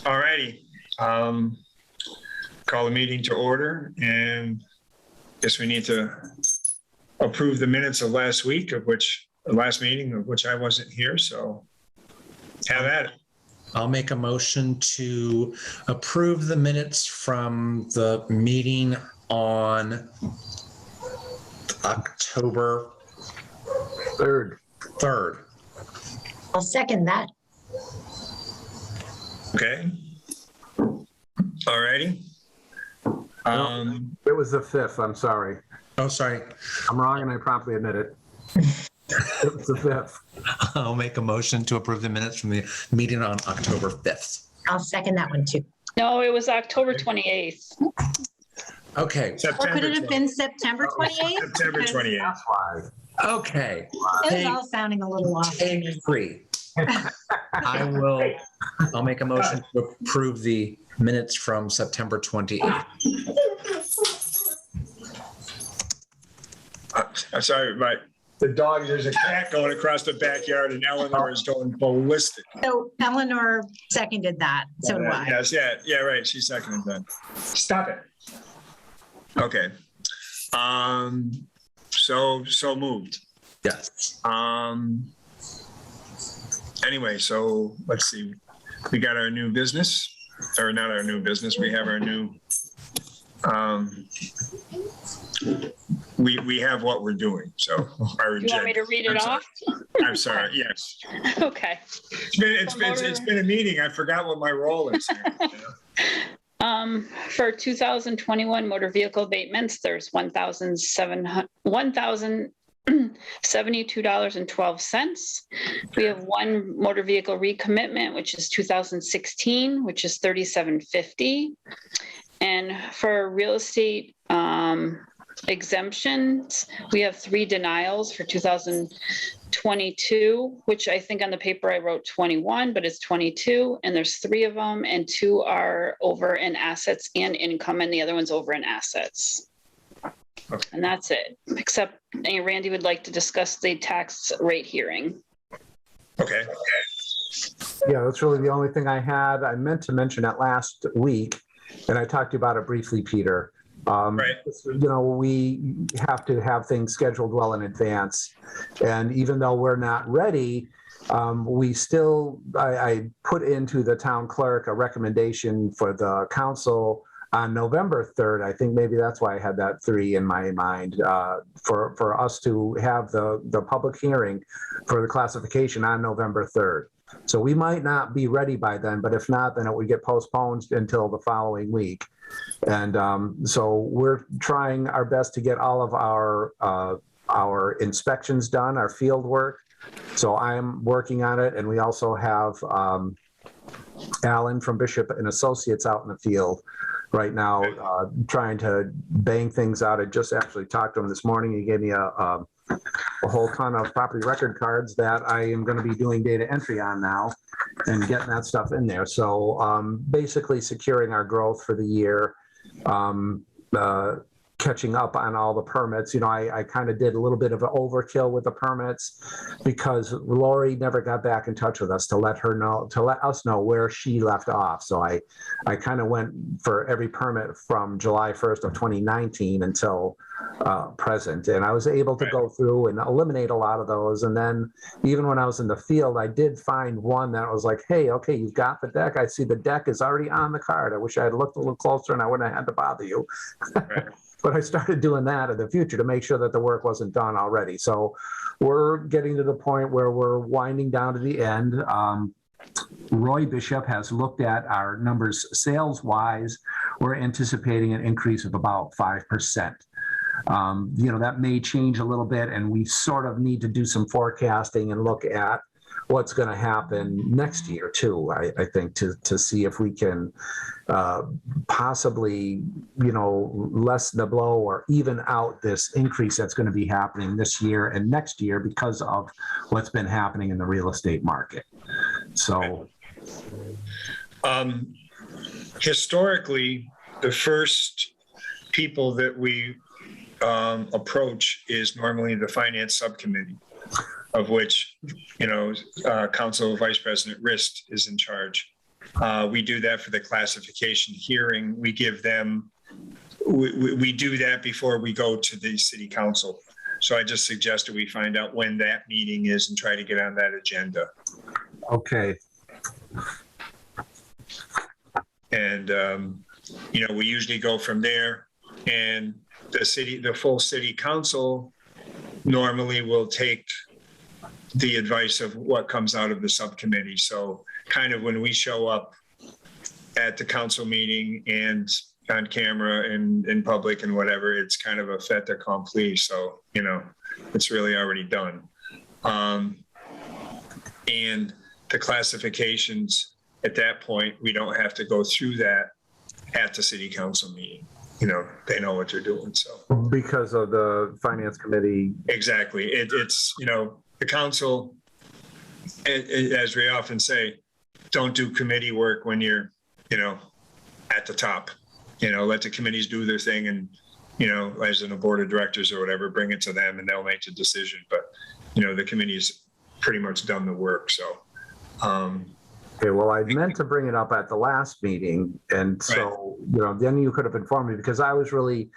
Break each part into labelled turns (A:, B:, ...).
A: All righty. Call the meeting to order, and guess we need to approve the minutes of last week, the last meeting of which I wasn't here, so have at it.
B: I'll make a motion to approve the minutes from the meeting on October 3rd.
C: I'll second that.
A: Okay. All righty.
D: It was the 5th, I'm sorry.
B: Oh, sorry.
D: I'm wrong and I promptly admit it. It was the 5th.
B: I'll make a motion to approve the minutes from the meeting on October 5th.
C: I'll second that one too.
E: No, it was October 28th.
B: Okay.
F: Or
A: September
F: could it have
A: 20th.
F: been September 28th?
A: September 28th.
D: That's why.
B: Okay.
C: It was all sounding a little off.
B: Take 3. I'll make a motion to approve the minutes from September 28th.
A: I'm sorry, but there's a cat going across the backyard and Eleanor is going ballistic.
C: So Eleanor seconded that. So do I.
A: Yes, yeah, right. She seconded that. Stop it. Okay. So moved.
B: Yes.
A: Anyway, so let's see. We got our new business, or not our new business. We have our new. We have what we're doing. So our
E: You want me to read it off?
A: I'm sorry. Yes.
E: Okay.
A: It's been a meeting. I forgot what my role is here.
E: For 2021 motor vehicle abatements, there's $1,072.12. We have one motor vehicle recommitment, which is 2016, which is $37.50. And for real estate exemptions, we have 3 denials for 2022, which I think on the paper I wrote 21, but it's 22, and there's 3 of them, and 2 are over in assets and income, and the other one's over in assets.
A: Okay.
E: And that's it, except Randy would like to discuss the tax rate hearing.
A: Okay.
D: Yeah, that's really the only thing I had. I meant to mention that last week, and I talked to you about it briefly, Peter.
A: Right.
D: You know, we have to have things scheduled well in advance. And even though we're not ready, I put into the town clerk a recommendation for the council on November 3rd. I think maybe that's why I had that 3 in my mind, for us to have the public hearing for the classification on November 3rd. So we might not be ready by then, but if not, then it would get postponed until the following week. And so we're trying our best to get all of our inspections done, our field work. So I'm working on it. And we also have Alan from Bishop and Associates out in the field right now, trying to bang things out. I just actually talked to him this morning. He gave me a whole ton of property record cards that I am going to be doing data entry on now and getting that stuff in there. So basically securing our growth for the year, catching up on all the permits. You know, I kind of did a little bit of an overkill with the permits because Lori never got back in touch with us to let us know where she left off. So I kind of went for every permit from July 1st of 2019 until present. And I was able to go through and eliminate a lot of those. And then even when I was in the field, I did find one that was like, hey, okay, you've got the deck. I see the deck is already on the card. I wish I had looked a little closer and I wouldn't have had to bother you.
A: Right.
D: But I started doing that in the future to make sure that the work wasn't done already. So we're getting to the point where we're winding down to the end. Roy Bishop has looked at our numbers sales-wise. We're anticipating an increase of about 5%. You know, that may change a little bit, and we sort of need to do some forecasting and look at what's going to happen next year too, I think, to see if we can possibly, you know, lessen the blow or even out this increase that's going to be happening this year and next year because of what's been happening in the real estate market. So
A: historically, the first people that we approach is normally the finance subcommittee, of which, you know, Council Vice President Rist is in charge. We do that for the classification hearing. We give them, we do that before we go to the city council. So I just suggested we find out when that meeting is and try to get on that agenda.
D: Okay.
A: And, we usually go from there, and the full city council normally will take the advice of what comes out of the subcommittee. So kind of when we show up at the council meeting and on camera and in public and whatever, it's kind of a fait accompli. So, it's really already done. And the classifications at that point, we don't have to go through that at the city council meeting. They know what they're doing. So
D: Because of the finance committee.
A: exactly. It's, the council, as we often say, don't do committee work when you're, at the top. Let the committees do their thing, and, as in a board of directors or whatever, bring it to them and they'll make the decision. But, the committee's pretty much done the work. So,
D: Okay, well, I meant to bring it up at the last meeting, and so, then you could have informed me, because I was really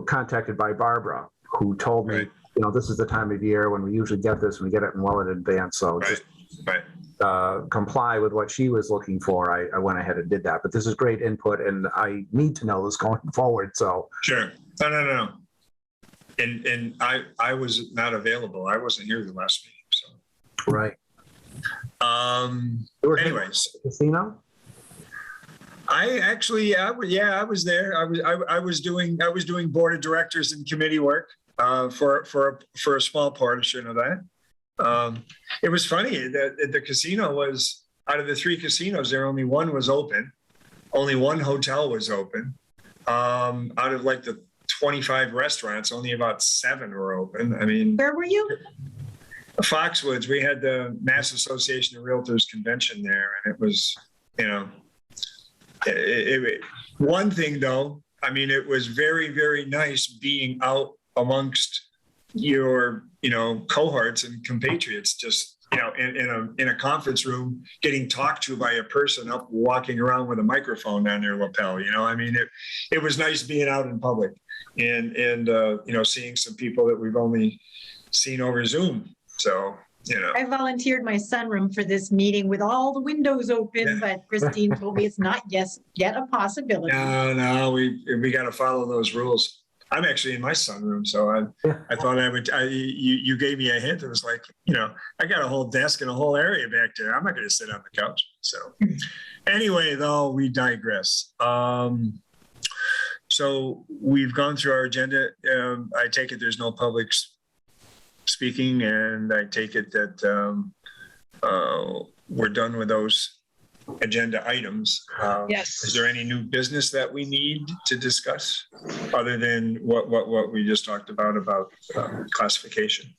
D: contacted by Barbara, who told me,
A: Right.
D: This is the time of year when we usually get this, and we get it well in advance, so
A: right,
D: just
A: right.
D: comply with what she was looking for. I went ahead and did that, but this is great input, and I need to know this going forward, so.
A: Sure. No. And I was not available. I wasn't here the last meeting. So,
D: Right.
A: anyways,
D: Casino?
A: I actually, I was there. I was doing board of directors and committee work for a small portion of that. It was funny that the casino was, out of the 3 casinos, only one was open. Only one hotel was open. Out of like the 25 restaurants, only about 7 were open. I mean,
C: Where were you?
A: Foxwoods, we had the Mass Association of Realtors convention there, and it was, one thing though, I mean, it was very, very nice being out amongst your, cohorts and compatriots, just, in a conference room, getting talked to by a person up walking around with a microphone on their lapel. I mean, it was nice being out in public and seeing some people that we've only seen over Zoom. So,
C: I volunteered my sunroom for this meeting with all the windows open, but Christine told me it's not yet a possibility.
A: No, we got to follow those rules. I'm actually in my sunroom, so I thought you gave me a hint. It was like, I got a whole desk and a whole area back there. I'm not going to sit on the couch. So anyway, though, we digress. So we've gone through our agenda. I take it there's no public speaking, and I take it that we're done with those agenda items.
E: Yes.
A: Is there any new business that we need to discuss other than what we just talked about classification?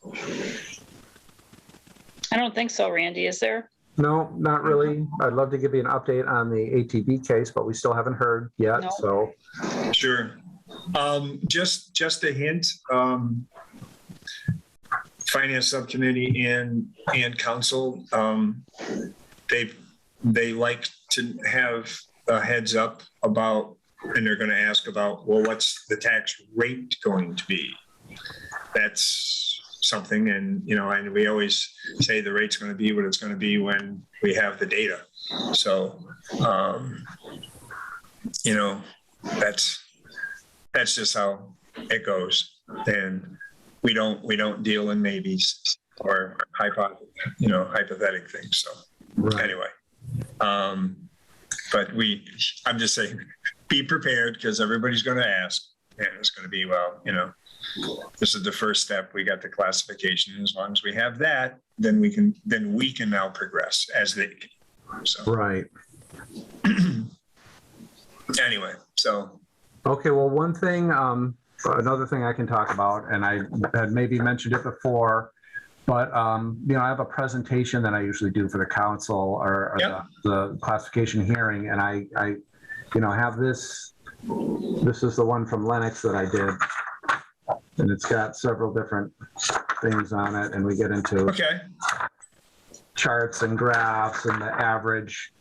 E: I don't think so, Randy. Is there?
D: No, not really. I'd love to give you an update on the ATV case, but we still haven't heard yet,
E: No.
D: so.
A: Sure. Just a hint. Finance subcommittee and council, they like to have a heads up about, and they're going to ask about, well, what's the tax rate going to be? That's something, and and we always say the rate's going to be what it's going to be when we have the data. So, that's just how it goes, and we don't deal in maybes or hypothetical things. So anyway, but I'm just saying, be prepared, because everybody's going to ask, and it's going to be, this is the first step. We got the classification. As long as we have that, then we can now progress as they can. So
D: Right.
A: anyway, so.
D: Okay, well, one thing, another thing I can talk about, and I had maybe mentioned it before, but, I have a presentation that I usually do for the council or
A: Yep.
D: the classification hearing, and I have this is the one from Lennox that I did, and it's got several different things on it, and we get into
A: Okay.
D: charts and graphs and the average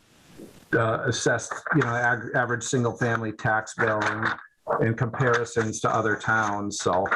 D: assessed, average single-family tax bill in comparisons to other towns. So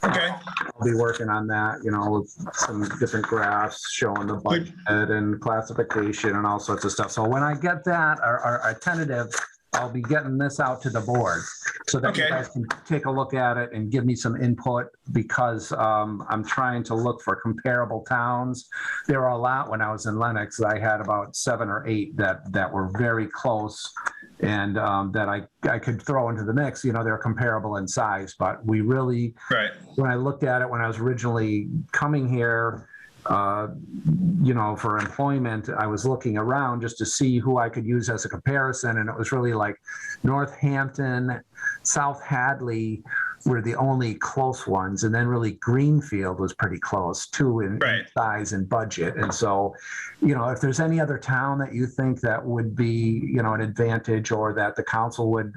A: Okay,
D: I'll be working on that, with some different graphs showing the budget and classification and all sorts of stuff. So when I get that, our tentative, I'll be getting this out to the board so that you
A: Okay.
D: guys can take a look at it and give me some input, because I'm trying to look for comparable towns. There were a lot when I was in Lennox. I had about 7 or 8 that were very close, and that I could throw into the mix. They're comparable in size, but we really,
A: right.
D: when I looked at it when I was originally coming here, for employment, I was looking around just to see who I could use as a comparison. And it was really like Northampton, South Hadley were the only close ones. And then really Greenfield was pretty close too in size and budget. And so, if there's any other town that you think that would be, an advantage, or that the council would,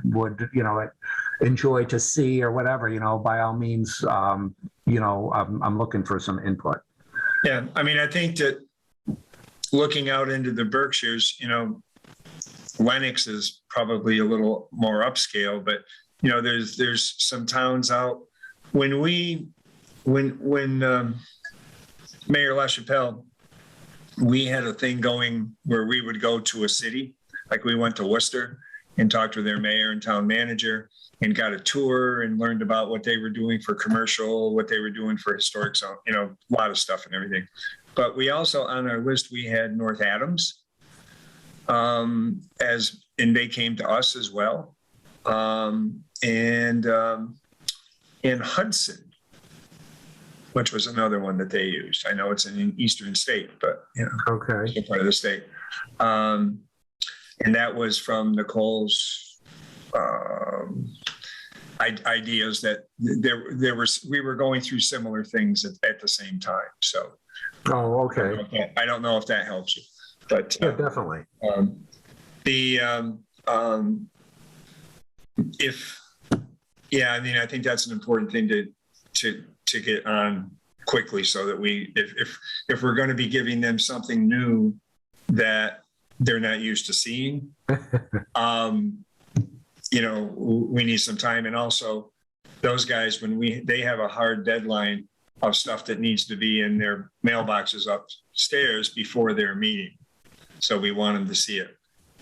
D: enjoy to see or whatever, by all means, I'm looking for some input.
A: Yeah, I mean, I think that looking out into the Berkshires, Lennox is probably a little more upscale, but there's some towns out. When Mayor LaChapelle, we had a thing going where we would go to a city, like we went to Worcester and talked with their mayor and town manager, and got a tour and learned about what they were doing for commercial, what they were doing for historic, so, a lot of stuff and everything. But we also, on our list, we had North Adams, and they came to us as well. And in Hudson, which was another one that they used. I know it's in an eastern state, but,
D: Okay.
A: still part of the state. And that was from Nicole's ideas that we were going through similar things at the same time. So,
D: okay.
A: I don't know if that helps you, but
D: Yeah, definitely.
A: I think that's an important thing to get on quickly, so that if we're going to be giving them something new that they're not used to seeing, we need some time. And also those guys, they have a hard deadline of stuff that needs to be in their mailboxes upstairs before their meeting. So we want them to see it.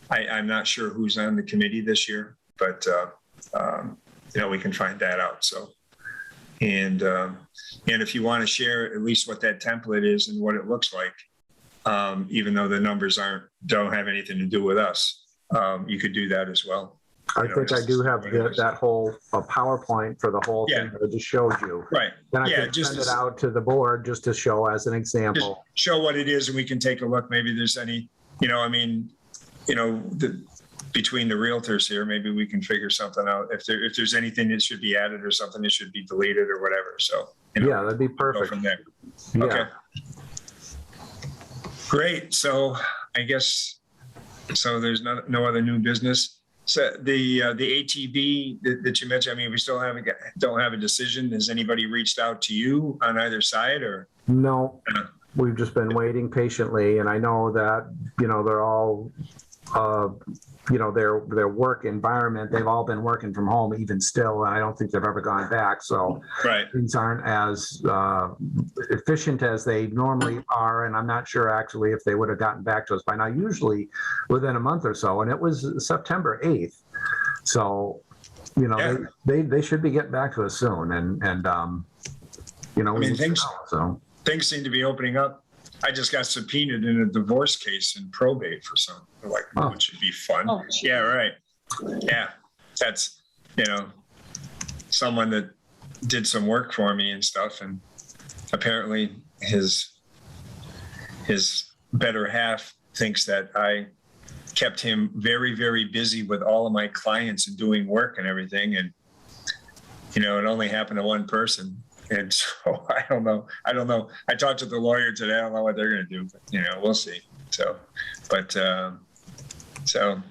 A: I'm not sure who's on the committee this year, but, we can find that out. So, and if you want to share at least what that template is and what it looks like, even though the numbers don't have anything to do with us, you could do that as well.
D: I think I do have that whole PowerPoint for the whole thing that I just showed you.
A: Right.
D: Then I can send it out to the board just to show as an example.
A: Just show what it is, and we can take a look. Maybe there's any, between the realtors here, maybe we can figure something out. If there's anything that should be added or something that should be deleted or whatever. So,
D: yeah, that'd be perfect.
A: Go from there.
D: Yeah.
A: Okay. Great. So I guess, there's no other new business. So the ATV that you mentioned, we still don't have a decision. Has anybody reached out to you on either side, or?
D: No, we've just been waiting patiently, and I know that, they're all, their work environment, they've all been working from home even still, and I don't think they've ever gone back. So things aren't as efficient as they normally are, and I'm not sure actually if they would have gotten back to us by now, usually within a month or so, and it was September 8th. So, they should be getting back to us soon, and
A: things seem to be opening up. I just got subpoenaed in a divorce case in probate for some, it should be fun.
E: Oh,
A: yeah, right. Yeah, that's, someone that did some work for me and stuff. And apparently his better half thinks that I kept him very, very busy with all of my clients and doing work and everything. And, it only happened to one person. And so I don't know. I talked to the lawyer today. I don't know what they're going to do, but we'll see. So, so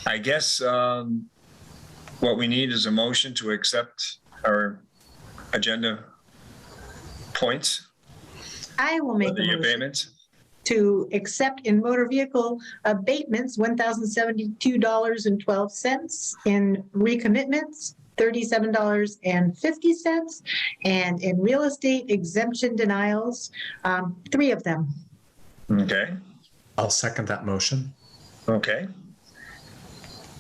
A: I guess what we need is a motion to accept our agenda points.
C: I will make
A: The
C: a motion
A: abatements.
C: to accept in motor vehicle abatements, $1,072.12, in recommitments, $37.50, and in real estate exemption denials, 3 of them.
A: Okay,
B: I'll second that motion.
A: okay.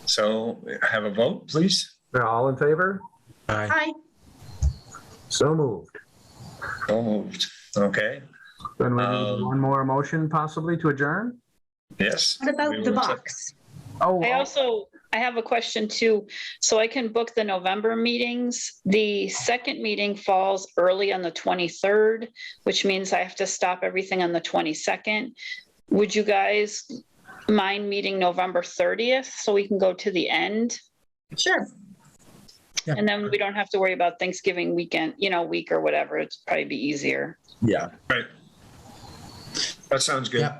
A: So have a vote, please.
D: All in favor?
B: Aye.
C: Hi,
D: So moved.
A: So moved. Okay,
D: Then we need
A: Um,
D: one more motion possibly to adjourn?
A: yes.
C: what about
A: we
C: the
A: will accept-
C: box?
D: Oh,
E: I have a question too. So I can book the November meetings. The second meeting falls early on the 23rd, which means I have to stop everything on the 22nd. Would you guys mind meeting November 30th so we can go to the end?
C: Sure.
B: Yeah.
E: And then we don't have to worry about Thanksgiving weekend, week or whatever. It'd probably be easier.
B: Yeah.
A: Right. That sounds good.
B: Yeah,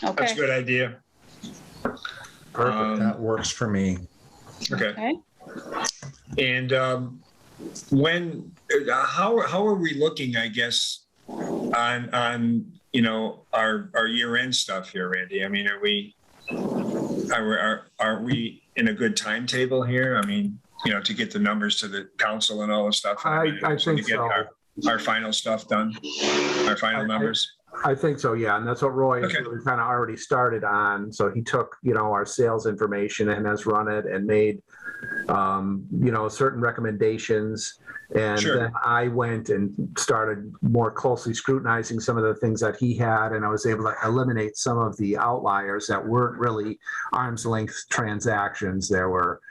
A: That's a
E: Okay.
A: good idea.
D: perfect.
B: that works for me.
A: Okay.
E: Okay.
A: And how are we looking, I guess, on our year-end stuff here, Randy? I mean, are we in a good timetable here? I mean, to get the numbers to the council and all the stuff.
D: I
A: to
D: think
A: get
D: so.
A: our final stuff done, our final numbers.
D: I think so, yeah, and that's what Roy has
A: Okay.
D: really kind of already started on. So he took, our sales information and has run it and made, certain recommendations. And
A: Sure.
D: then I went and started more closely scrutinizing some of the things that he had, and I was able to eliminate some of the outliers that weren't really arm's length transactions. There were,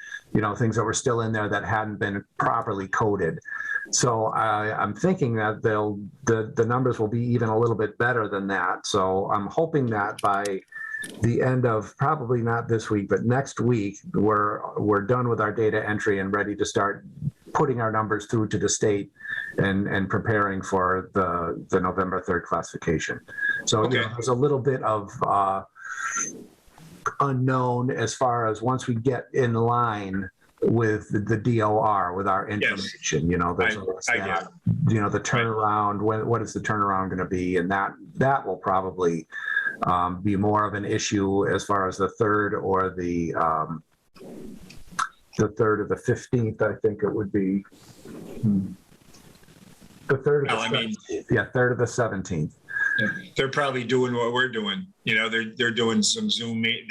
D: things that were still in there that hadn't been properly coded. So I'm thinking that the numbers will be even a little bit better than that. So I'm hoping that by the end of, probably not this week, but next week, we're done with our data entry and ready to start putting our numbers through to the state and preparing for the November 3rd classification. So
A: Okay.
D: there's a little bit of unknown as far as once we get in line with the DOR, with our information, there's always
A: I get
D: that, the turnaround, what is the turnaround going to be? And that will probably be more of an issue as far as the 3rd or the 3rd or the 15th, I think it would be. The 3rd
A: No,
D: or
A: I
D: the
A: mean-
D: 17th. Yeah, 3rd or the 17th.
A: They're probably doing what we're doing. They're doing some Zoom meet.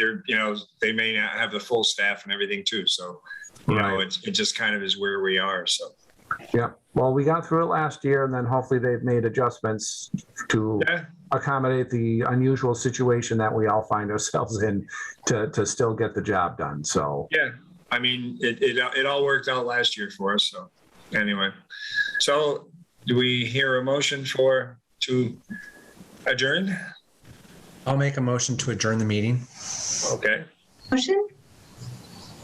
A: They may not have the full staff and everything too. So,
D: Right.
A: it just kind of is where we are. So,
D: Yeah, well, we got through it last year, and then hopefully they've made adjustments to
A: yeah,
D: accommodate the unusual situation that we all find ourselves in to still get the job done. So,
A: yeah. I mean, it all worked out last year for us. So, anyway, so do we hear a motion to adjourn?
B: I'll make a motion to adjourn the meeting.
A: Okay.
C: Motion?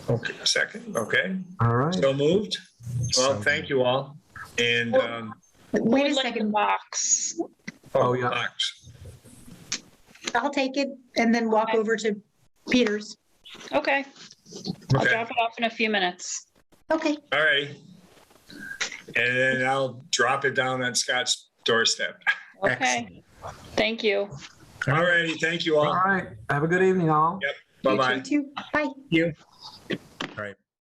A: Okay. Second. Okay.
D: all right.
A: So moved. Well,
B: So-
A: thank you all. And
C: Wait a
E: We'd like the
C: second,
E: box.
D: Oh, yeah.
A: Box.
C: I'll take it and then walk over to Peter's.
E: Okay. I'll
A: Okay.
E: drop it off in a few minutes.
C: Okay,
A: All right. And then I'll drop it down on Scott's doorstep.
E: Okay.
B: Excellent.
E: Thank you.
A: All righty. Thank you
D: All
A: all.
D: right. Have a good evening, all.
A: Bye
C: you
A: bye.
C: too. Bye.
A: You.